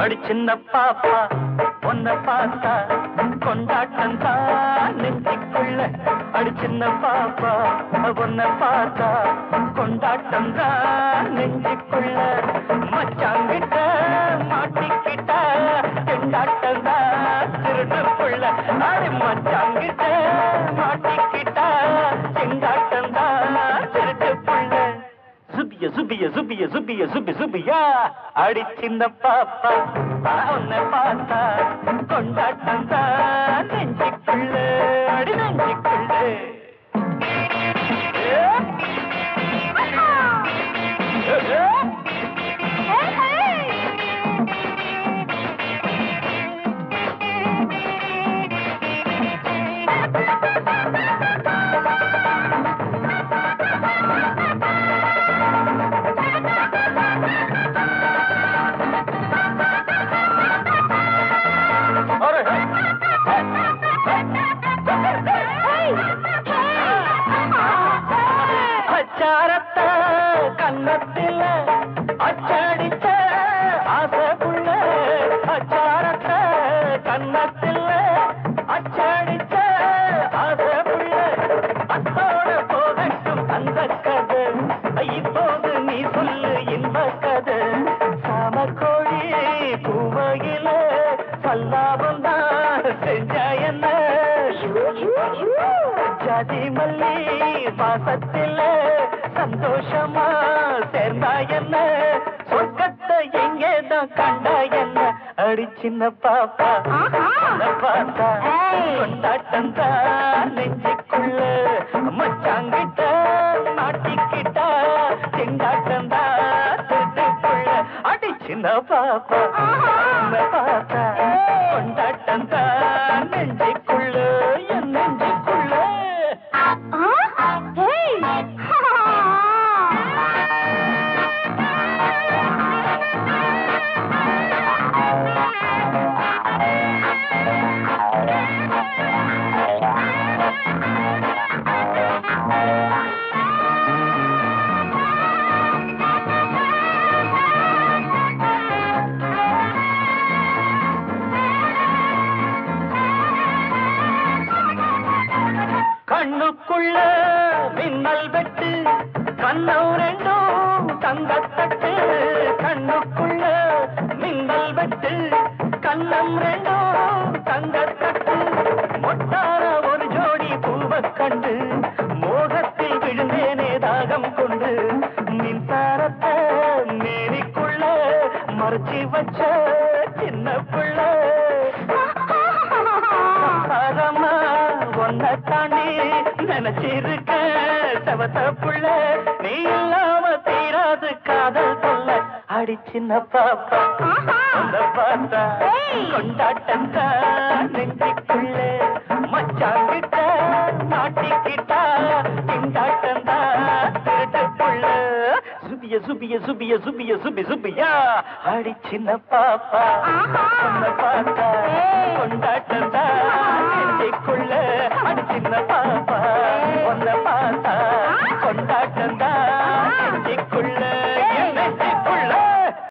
அடி சின்ன பாப்பா ஒன்ன பார்த்தா கொண்டாட்டம் தான் நெஞ்சுக்குள்ள. அடி சின்ன பாப்பா ஒன்ன பார்த்தா கொண்டாட்டம் தான் நெஞ்சுக்குள்ள. மச்சாங்கிட்ட மாட்டிக்கிட்ட கொண்டாட்டம் தான் திருட்டுக்குள்ள. அடி மச்சாங்கிட்ட மாட்டிக்கிட்ட கொண்டாட்டம் தான் திருட்டுக்குள்ள. சுபிய சுபிய சுபிய சுபிய சுபி சுபியா அடி சின்ன பாப்பா உன்னை பார்த்தா கொண்டாட்டம் தான் நெஞ்சுக்குள்ள. அடி நெஞ்சுக்குள்ள அச்சாரத்தை கன்னத்தில அச்சடிச்ச ஆசைக்குள்ள. அச்சாரத்தை கன்னத்தில அச்சடிச்ச ஆசைக்குள்ள. அத்தோட போகட்டும் அந்த கதை, இப்போது நீ சொல்லு இன்ப கதை. சாமக்கோழி பூவையில சல்லாபம் தான் செஞ்ச என்ன. ஜாதி மல்லி வாசத்தில சந்தோஷமா சேர்ந்தா என்ன. சொர்க்கத்தை எங்கேதான் கண்டா என்ன. அடி சின்ன பாப்பா பார்த்தா கொண்டாட்டம் தான் நெஞ்சுக்குள்ள. மச்சாங்கிட்ட மாட்டிக்கிட்டா செங்காட்டம் தான் திருட்டுக்குள்ள. அடி சின்ன பாப்பா பார்த்தா கொண்டாட்டம் தான் நெஞ்சுக்குள்ள. என் நெஞ்சுக்குள்ள கண்ணுக்குள்ள மின்னல் வெட்டு கண்ணம் ரெண்டும் தங்கத்தட்டு. கண்ணுக்குள்ள மின்னல் வெட்டு கண்ணம் ரெண்டும் தங்கத்தட்டு. மொட்டார ஒரு ஜோடி பூவ கண்டு மோகத்தில் விழுந்தேனே தாகம் கொண்டு. மின்சாரத்தை மேரிக்குள்ள மறைச்சி வச்ச சின்ன புள்ள. ஒன்ன தாண்டி நினைச்சிருக்க செவத்த புள்ள. நீ இல்லாம தீராது காதல் சொல்ல. அடி சின்ன பாப்பா உன்னை பார்த்தா கொண்டாட்டம் தான் நெஞ்சுக்குள்ள. மச்சாங்கிட்ட மாட்டிக்கிட்டா திண்டாட்டம் தான் திருட்டுக்குள்ள. சுபிய சுபிய சுபிய சுபிய சுபி சுபியா அடி சின்ன பாப்பா உன்னை பார்த்தா கொண்டாட்டம் தான் நெஞ்சுக்குள்ள. அடி சின்ன